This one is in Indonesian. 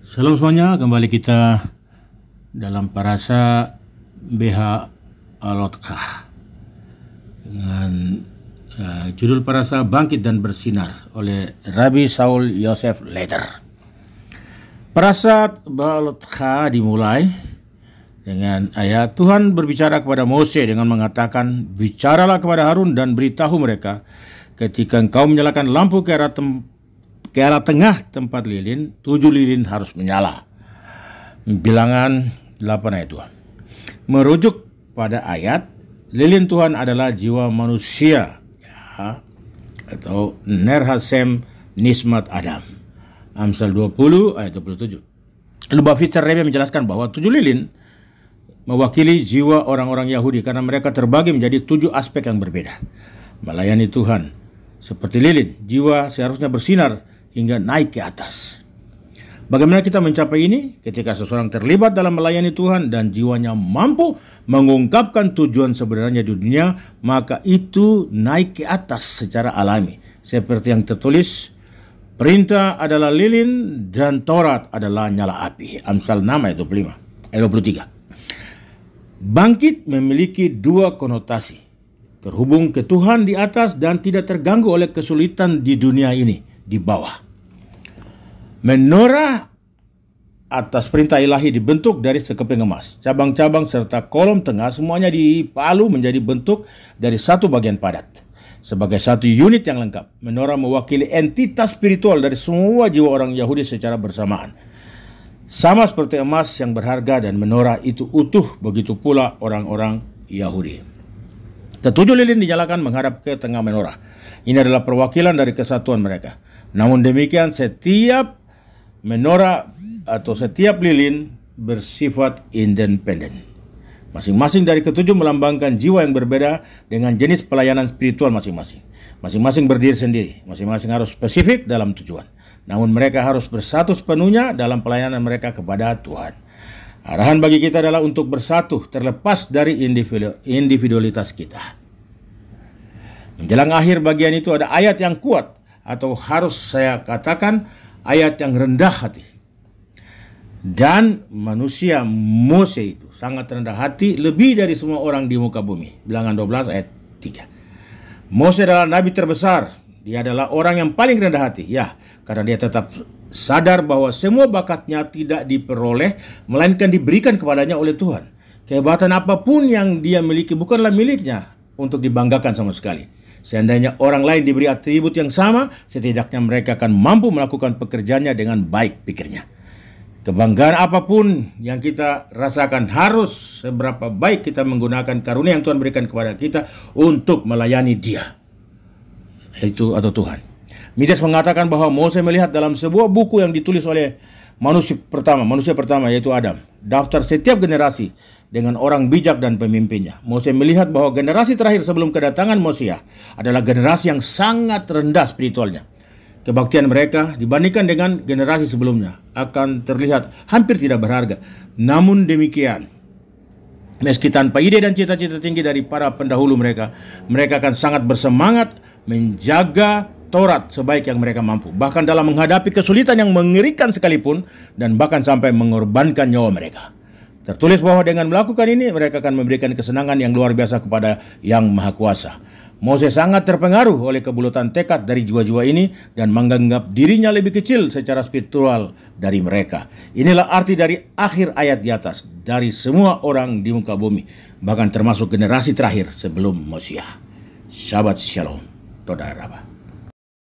Salam semuanya, kembali kita dalam parasa BH Alotkah dengan judul parasa Bangkit dan Bersinar oleh Rabbi Saul Yosef Leder. Parasa Alotkah dimulai dengan ayat Tuhan berbicara kepada Mose dengan mengatakan, "Bicaralah kepada Harun dan beritahu mereka, ketika engkau menyalakan lampu ke arah tengah tempat lilin, 7 lilin harus menyala." Bilangan 8 ayat 2. Merujuk pada ayat, lilin Tuhan adalah jiwa manusia, atau Ner Hashem Nismat Adam. Amsal 20 ayat 27. Lubavitcher Rebbe menjelaskan bahwa 7 lilin mewakili jiwa orang-orang Yahudi karena mereka terbagi menjadi 7 aspek yang berbeda. Melayani Tuhan seperti lilin, jiwa seharusnya bersinar hingga naik ke atas. Bagaimana kita mencapai ini? Ketika seseorang terlibat dalam melayani Tuhan dan jiwanya mampu mengungkapkan tujuan sebenarnya di dunia, maka itu naik ke atas secara alami. Seperti yang tertulis, perintah adalah lilin dan Taurat adalah nyala api. Amsal 6 ayat 23. Bangkit memiliki 2 konotasi. Terhubung ke Tuhan di atas dan tidak terganggu oleh kesulitan di dunia ini di bawah. Menorah atas perintah ilahi dibentuk dari sekeping emas. Cabang-cabang serta kolom tengah semuanya dipalu menjadi bentuk dari satu bagian padat. Sebagai satu unit yang lengkap, menorah mewakili entitas spiritual dari semua jiwa orang Yahudi secara bersamaan. Sama seperti emas yang berharga dan menorah itu utuh, begitu pula orang-orang Yahudi. Ketujuh lilin dinyalakan menghadap ke tengah menorah. Ini adalah perwakilan dari kesatuan mereka. Namun demikian, setiap menorah atau setiap lilin bersifat independen. Masing-masing dari ketujuh melambangkan jiwa yang berbeda dengan jenis pelayanan spiritual masing-masing. Masing-masing berdiri sendiri, masing-masing harus spesifik dalam tujuan. Namun mereka harus bersatu sepenuhnya dalam pelayanan mereka kepada Tuhan. Arahan bagi kita adalah untuk bersatu terlepas dari individualitas kita. Menjelang akhir bagian itu ada ayat yang kuat, atau harus saya katakan ayat yang rendah hati. Dan manusia Mose itu sangat rendah hati lebih dari semua orang di muka bumi. Bilangan 12 ayat 3. Mose adalah nabi terbesar. Dia adalah orang yang paling rendah hati. Ya, karena dia tetap sadar bahwa semua bakatnya tidak diperoleh, melainkan diberikan kepadanya oleh Tuhan. Kehebatan apapun yang dia miliki bukanlah miliknya untuk dibanggakan sama sekali. Seandainya orang lain diberi atribut yang sama, setidaknya mereka akan mampu melakukan pekerjaannya dengan baik, pikirnya. Kebanggaan apapun yang kita rasakan harus seberapa baik kita menggunakan karunia yang Tuhan berikan kepada kita untuk melayani Dia, itu atau Tuhan. Midas mengatakan bahwa Mose melihat dalam sebuah buku yang ditulis oleh manusia pertama yaitu Adam, daftar setiap generasi dengan orang bijak dan pemimpinnya. Mose melihat bahwa generasi terakhir sebelum kedatangan Mesias adalah generasi yang sangat rendah spiritualnya. Kebaktian mereka dibandingkan dengan generasi sebelumnya akan terlihat hampir tidak berharga. Namun demikian, meski tanpa ide dan cita-cita tinggi dari para pendahulu mereka akan sangat bersemangat menjaga Taurat sebaik yang mereka mampu, bahkan dalam menghadapi kesulitan yang mengerikan sekalipun, dan bahkan sampai mengorbankan nyawa mereka. Tertulis bahwa dengan melakukan ini mereka akan memberikan kesenangan yang luar biasa kepada Yang Maha Kuasa. Mose sangat terpengaruh oleh kebulutan tekad dari jiwa-jiwa ini dan menganggap dirinya lebih kecil secara spiritual dari mereka. Inilah arti dari akhir ayat di atas, dari semua orang di muka bumi, bahkan termasuk generasi terakhir sebelum Mesias. Shabbat Shalom. Toda Rabba.